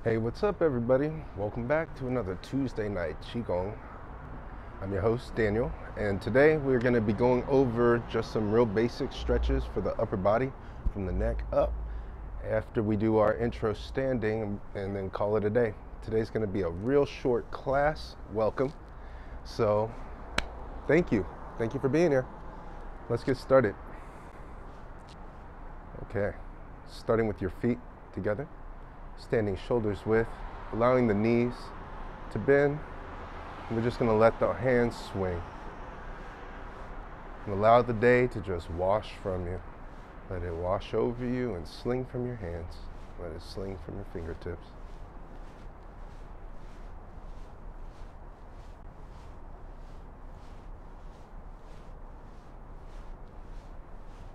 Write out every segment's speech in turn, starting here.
Hey, what's up, everybody? Welcome back to another Tuesday night Qigong. I'm your host, Daniel, and today we're going to be going over just some real basic stretches for the upper body from the neck up after we do our intro standing and then call it a day. Today's going to be a real short class. Welcome. So, thank you. Thank you for being here. Let's get started. Okay, starting with your feet together. Standing shoulders width, allowing the knees to bend. We're just going to let the hands swing. And allow the day to just wash from you. Let it wash over you and sling from your hands. Let it sling from your fingertips.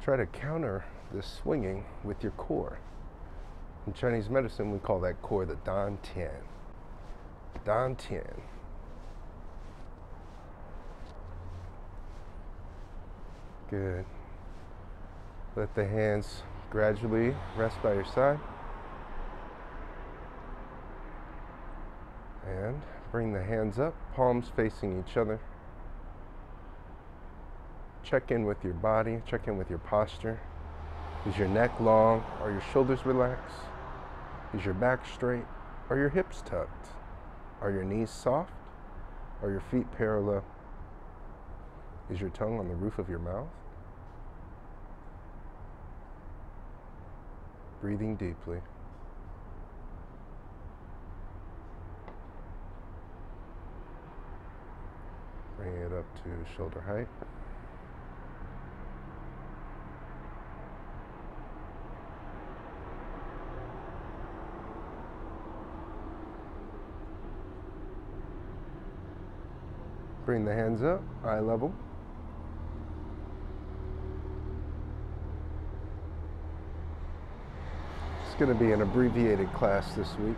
Try to counter this swinging with your core. In Chinese medicine, we call that core the Dan Tian. Dan Tian. Good. Let the hands gradually rest by your side. And bring the hands up, palms facing each other. Check in with your body, check in with your posture. Is your neck long? Are your shoulders relaxed? Is your back straight? Are your hips tucked? Are your knees soft? Are your feet parallel? Is your tongue on the roof of your mouth? Breathing deeply. Bring it up to shoulder height. Bring the hands up, eye level. It's going to be an abbreviated class this week.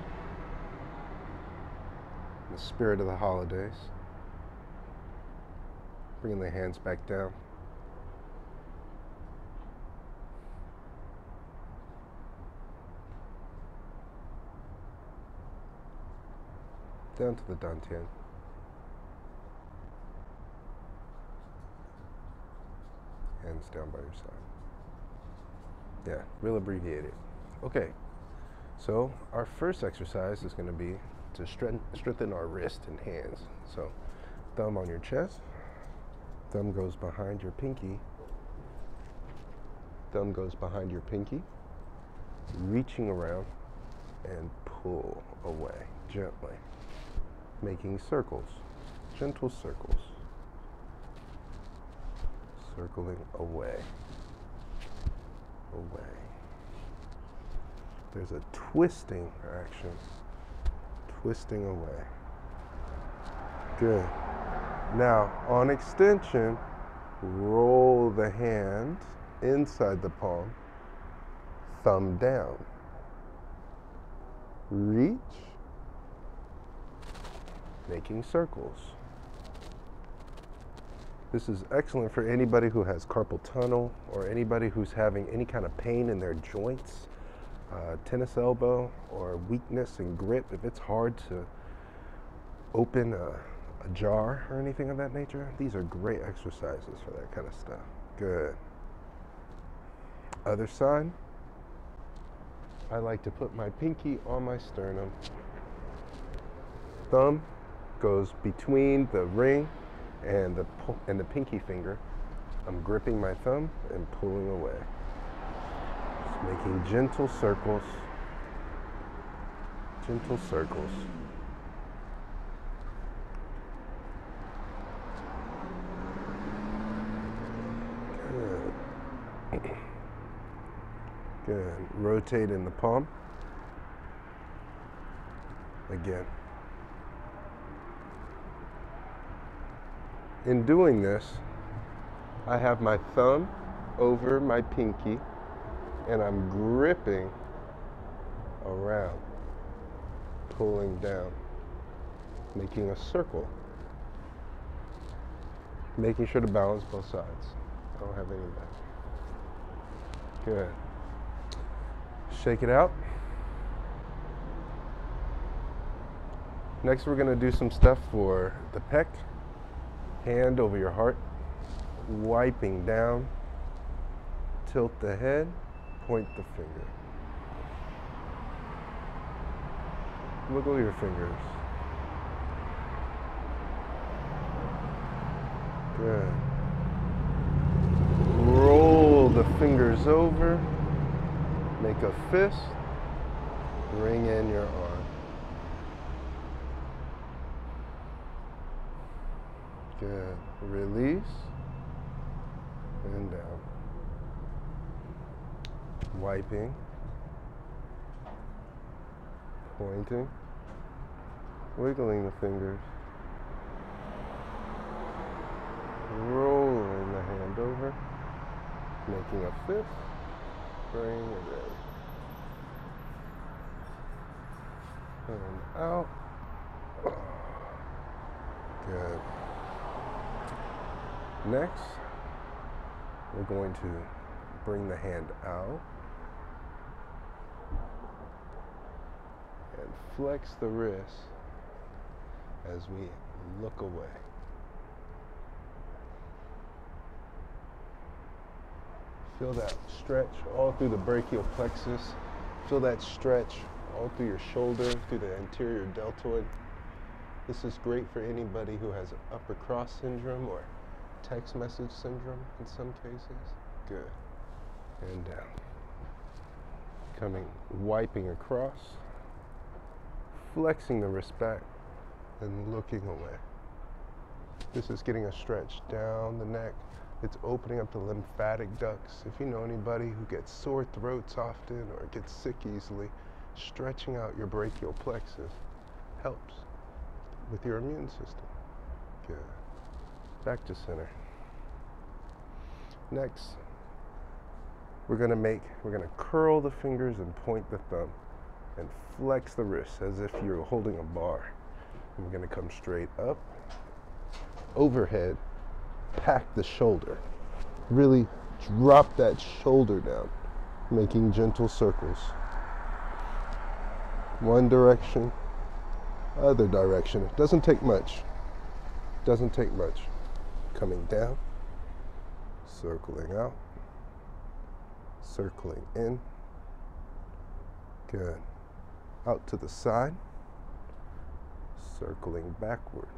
In the spirit of the holidays. Bringing the hands back down. Down to the dantian. Hands down by your side. Yeah, real abbreviated. Okay, so our first exercise is going to be to strengthen our wrist and hands. So, thumb on your chest, thumb goes behind your pinky, thumb goes behind your pinky, reaching around and pull away gently, making circles, gentle circles. Circling away, away. There's a twisting action, twisting away. Good. Now, on extension, roll the hand inside the palm, thumb down. Reach, making circles. This is excellent for anybody who has carpal tunnel or anybody who's having any kind of pain in their joints, tennis elbow, or weakness and grip. If it's hard to open a jar or anything of that nature, these are great exercises for that kind of stuff. Good. Other side. I like to put my pinky on my sternum. Thumb goes between the ring and the pinky finger. I'm gripping my thumb and pulling away. Just making gentle circles. Gentle circles. Good. Good. Rotate in the palm. Again. In doing this, I have my thumb over my pinky and I'm gripping around, pulling down, making a circle, making sure to balance both sides. I don't have any of that. Good. Shake it out. Next, we're gonna do some stuff for the pec. Hand over your heart, wiping down, tilt the head, point the finger. Wiggle your fingers. Good. Roll the fingers over, make a fist, bring in your arm. Good. Release and down. Wiping, pointing, wiggling the fingers, rolling the hand over, making a fist, bring it in. And out. Good. Next, we're going to bring the hand out and flex the wrist as we look away. Feel that stretch all through the brachial plexus. Feel that stretch all through your shoulder, through the anterior deltoid. This is great for anybody who has upper cross syndrome or text message syndrome in some cases. Good. And down. Wiping across, flexing the wrist back, and looking away. This is getting a stretch down the neck. It's opening up the lymphatic ducts. If you know anybody who gets sore throats often or gets sick easily, stretching out your brachial plexus helps with your immune system. Good. Back to center. Next, we're gonna curl the fingers and point the thumb and flex the wrist as if you're holding a bar. And we're gonna come straight up, overhead, pack the shoulder. Really drop that shoulder down, making gentle circles. One direction, other direction. It doesn't take much. Doesn't take much. Coming down, circling out, circling in. Good. Out to the side, circling backward,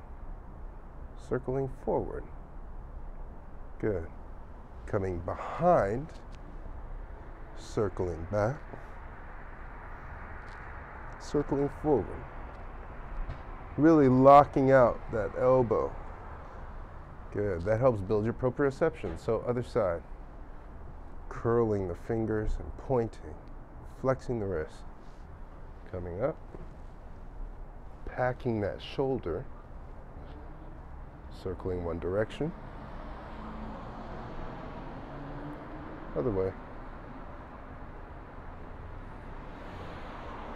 circling forward. Good. Coming behind, circling back, circling forward. Really locking out that elbow. Good. That helps build your proprioception. So other side. Curling the fingers and pointing, flexing the wrist. Coming up, packing that shoulder, circling one direction. Other way.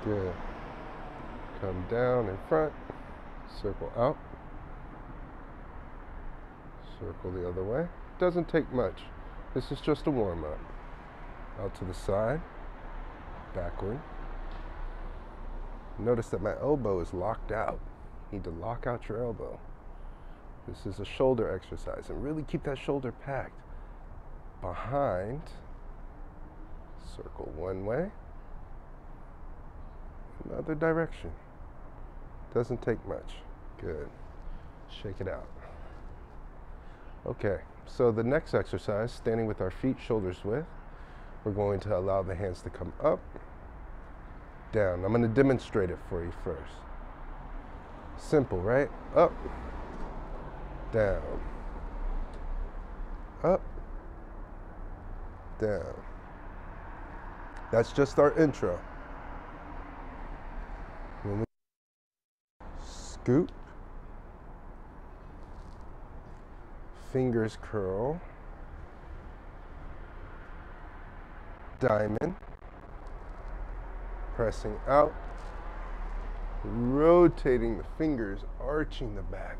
Good. Come down in front, circle out, circle the other way. Doesn't take much. This is just a warm-up. Out to the side, backward. Notice that my elbow is locked out. You need to lock out your elbow. This is a shoulder exercise, and really keep that shoulder packed. Behind, circle one way, another direction. Doesn't take much. Good. Shake it out. Okay, so the next exercise, standing with our feet shoulders width, we're going to allow the hands to come up, down. I'm going to demonstrate it for you first. Simple, right? Up, down, up, down. That's just our intro. When we scoop, fingers curl, diamond, pressing out, rotating the fingers, arching the back,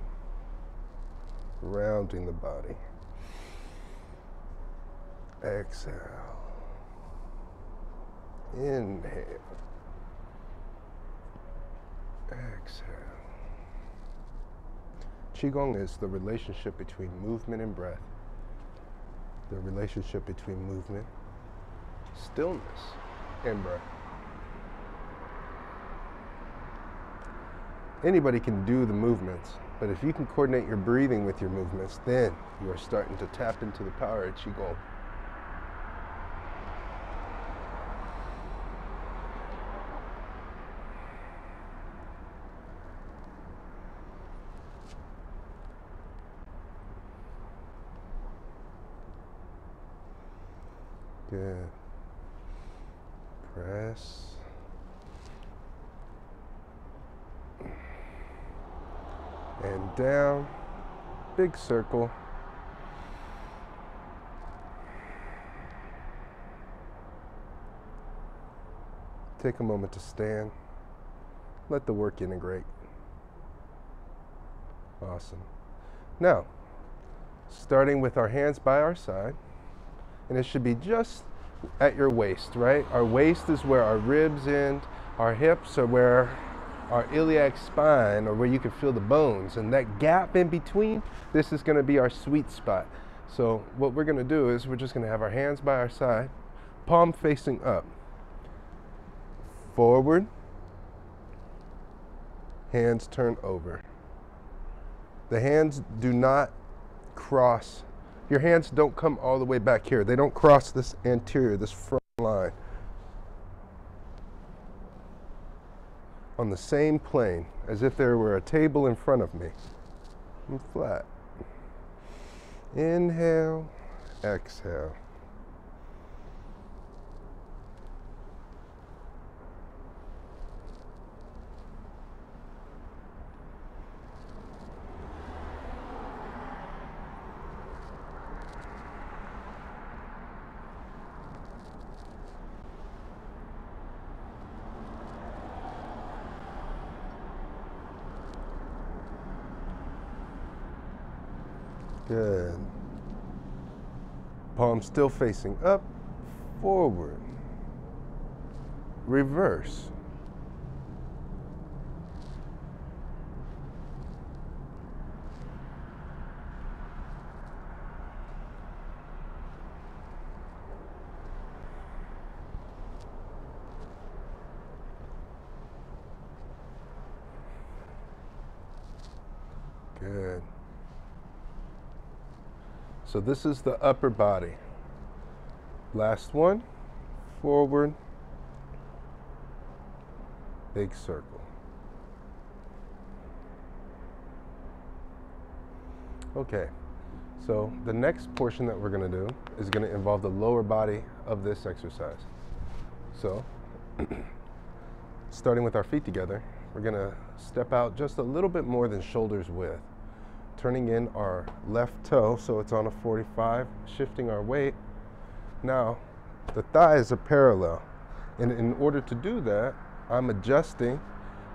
rounding the body. Exhale. Inhale. Exhale. Qigong is the relationship between movement and breath, the relationship between movement, stillness, and breath. Anybody can do the movements, but if you can coordinate your breathing with your movements, then you are starting to tap into the power of Qigong. Good. Press. And down. Big circle. Take a moment to stand. Let the work integrate. Awesome. Now, starting with our hands by our side, and it should be just at your waist, right? Our waist is where our ribs end, our hips are where our iliac spine, or where you can feel the bones, and that gap in between, this is going to be our sweet spot. So what we're going to do is we're just going to have our hands by our side, palm facing up, forward, hands turn over. The hands do not cross. Your hands don't come all the way back here. They don't cross this anterior, this front line. On the same plane, as if there were a table in front of me. And flat. Inhale, exhale. Good. Palm still facing up, forward, reverse. Good. So this is the upper body. Last one, forward, big circle. Okay, so the next portion that we're going to do is going to involve the lower body of this exercise. So, starting with our feet together, we're going to step out just a little bit more than shoulders width. Turning in our left toe so it's on a 45, shifting our weight. Now, the thighs are parallel. And in order to do that, I'm adjusting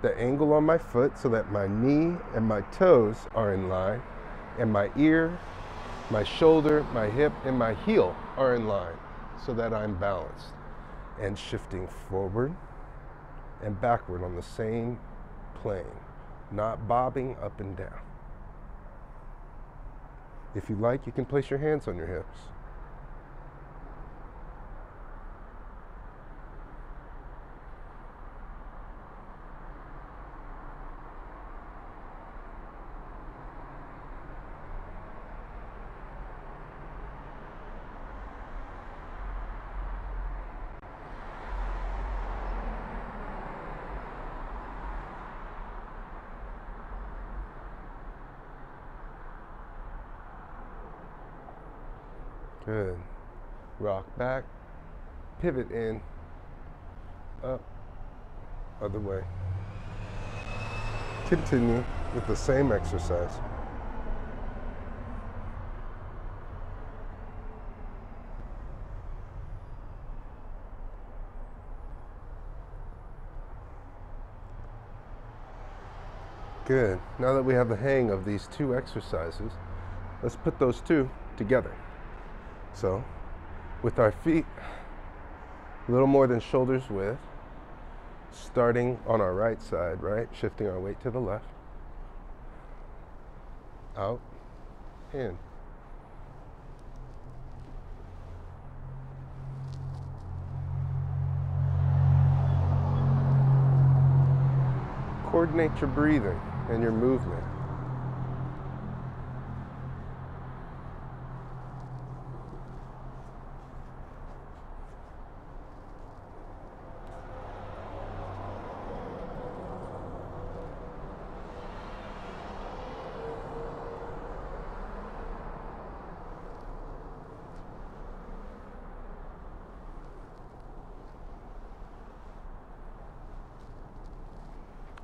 the angle on my foot so that my knee and my toes are in line, and my ear, my shoulder, my hip, and my heel are in line so that I'm balanced. And shifting forward and backward on the same plane, not bobbing up and down. If you like, you can place your hands on your hips. Good. Rock back, pivot in, up, other way. Continue with the same exercise. Good. Now that we have the hang of these two exercises, let's put those two together. So, with our feet a little more than shoulders width, starting on our right side, right? Shifting our weight to the left. out, in. Coordinate your breathing and your movement.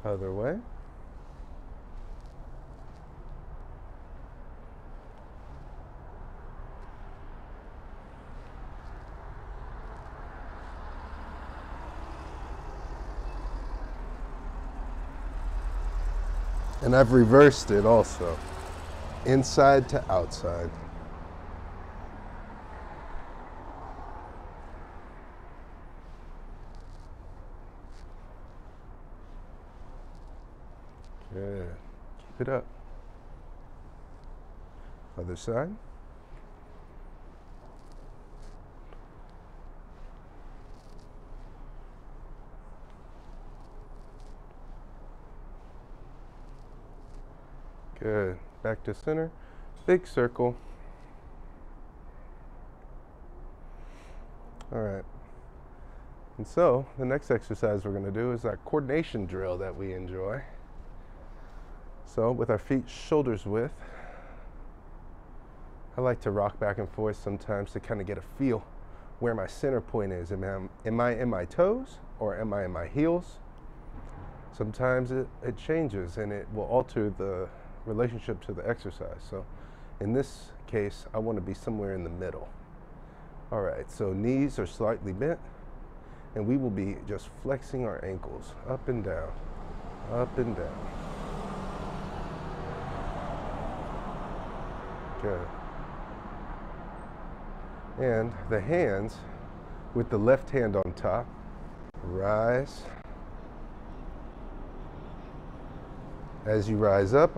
Other way. And I've reversed it also, inside to outside. Good. Keep it up. Other side. Good. Back to center. Big circle. All right. And so the next exercise we're going to do is our coordination drill that we enjoy. So with our feet shoulders width, I like to rock back and forth sometimes to kind of get a feel where my center point is. Am I in my toes or am I in my heels? Sometimes it changes and it will alter the relationship to the exercise. So in this case, I want to be somewhere in the middle. All right, so knees are slightly bent and we will be just flexing our ankles up and down, up and down. Good. And the hands with the left hand on top, rise. As you rise up,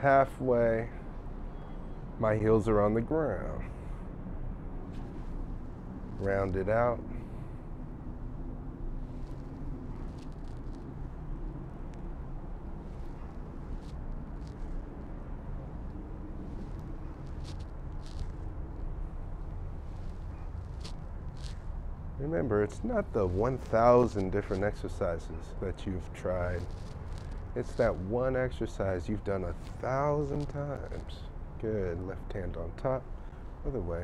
halfway, my heels are on the ground. Round it out. Remember, it's not the 1,000 different exercises that you've tried. It's that one exercise you've done 1,000 times. Good. Left hand on top. Other way.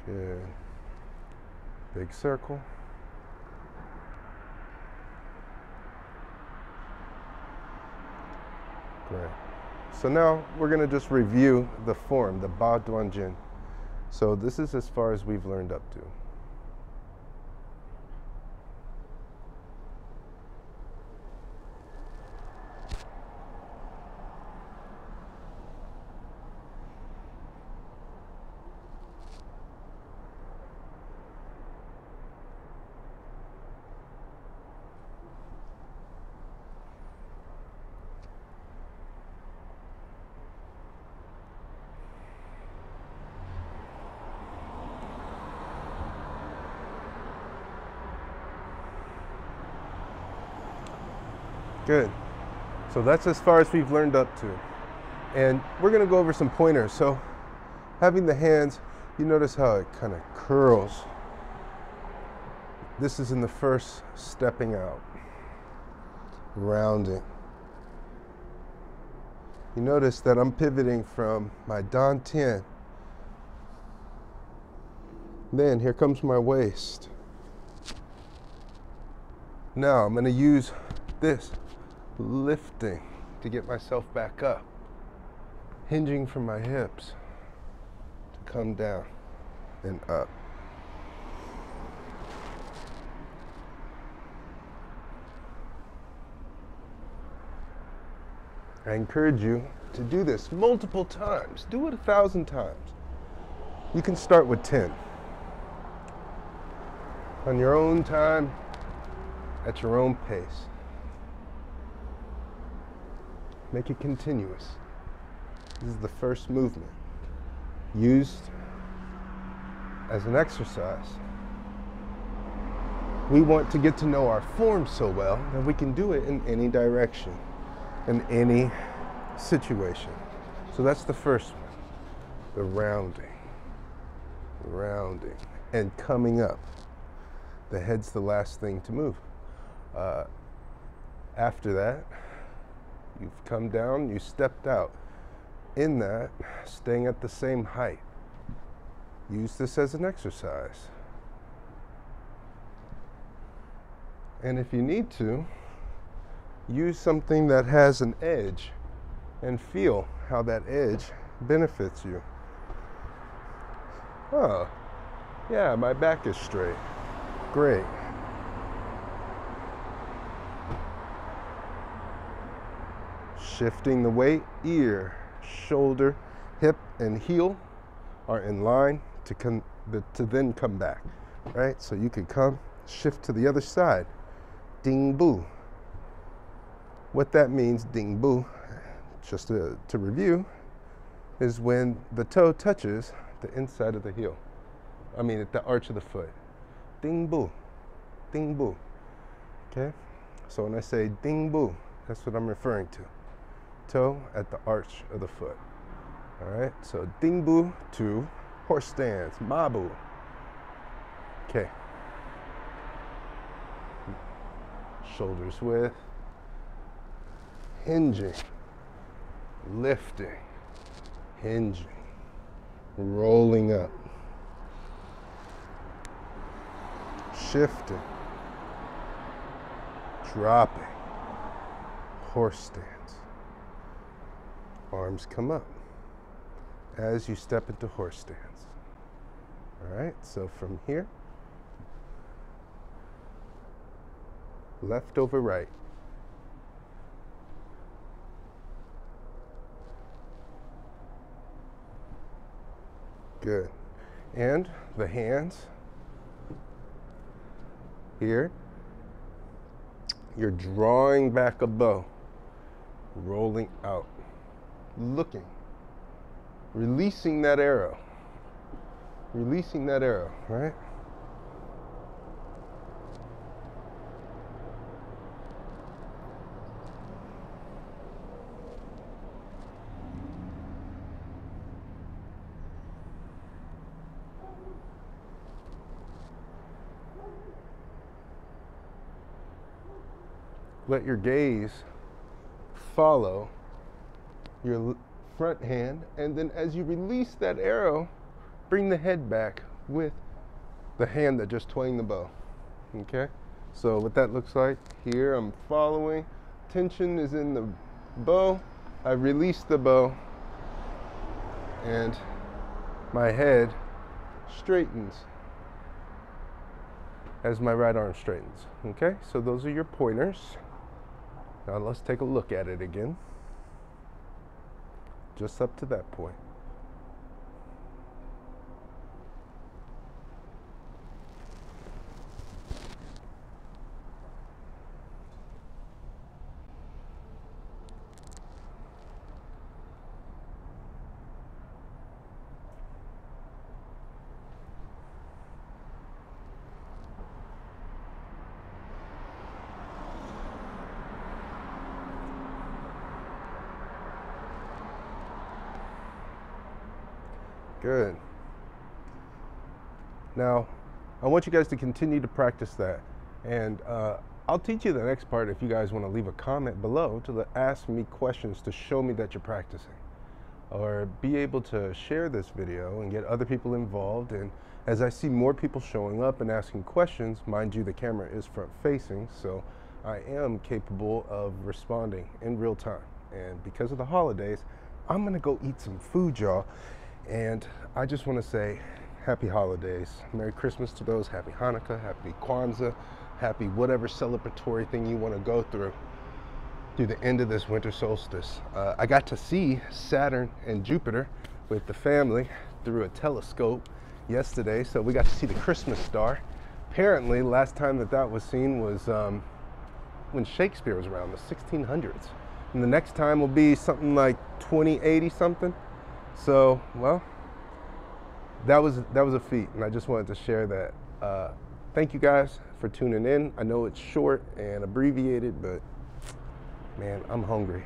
Good. Big circle. Great. So now we're going to just review the form, the Ba Duan Jin. So this is as far as we've learned up to. Good. So that's as far as we've learned up to. And we're going to go over some pointers. So having the hands, you notice how it kind of curls. This is in the first stepping out, rounding. You notice that I'm pivoting from my dantian. Then here comes my waist. Now I'm going to use this lifting to get myself back up, hinging from my hips to come down and up. I encourage you to do this multiple times. Do it 1,000 times. You can start with 10. On your own time, at your own pace. Make it continuous. This is the first movement, used as an exercise. We want to get to know our form so well that we can do it in any direction, in any situation. So that's the first one, the rounding, and coming up. The head's the last thing to move. After that, you've come down, you stepped out. In that, staying at the same height. Use this as an exercise. And if you need to, use something that has an edge and feel how that edge benefits you. Oh, yeah, my back is straight. Great. Shifting the weight, ear, shoulder, hip, and heel are in line to then come back, right? So you could come, shift to the other side, ding boo. What that means, ding boo, just to review, is when the toe touches the inside of the heel. I mean, at the arch of the foot. Ding boo, ding boo. Okay? So when I say ding boo, that's what I'm referring to. Toe at the arch of the foot. All right? So ding boo to horse stance, ma boo. Okay. Shoulders width, hinging, lifting, hinging, rolling up, shifting, dropping, horse stance. Arms come up as you step into horse stance. All right, so from here, left over right. Good. And the hands here, you're drawing back a bow, rolling out, looking, releasing that arrow, right? Let your gaze follow your front hand, and then as you release that arrow, bring the head back with the hand that just twanged the bow. Okay? So what that looks like, here I'm following, tension is in the bow, I release the bow, and my head straightens as my right arm straightens. Okay? So those are your pointers. Now let's take a look at it again. Just up to that point. Good. Now, I want you guys to continue to practice that. And I'll teach you the next part if you guys want to leave a comment below to ask me questions to show me that you're practicing. Or be able to share this video and get other people involved. And as I see more people showing up and asking questions, mind you, the camera is front facing, so I am capable of responding in real time. And because of the holidays, I'm gonna go eat some food, y'all. And I just want to say happy holidays. Merry Christmas to those. Happy Hanukkah, happy Kwanzaa, happy whatever celebratory thing you want to go through. through the end of this winter solstice. I got to see Saturn and Jupiter with the family through a telescope yesterday, so we got to see the Christmas star. Apparently, last time that was seen was when Shakespeare was around, the 1600s. And the next time will be something like 2080 something. So, well, that was a feat, and I just wanted to share that. Thank you guys for tuning in. I know it's short and abbreviated, but man, I'm hungry.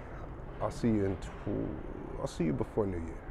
I'll see you before New Year.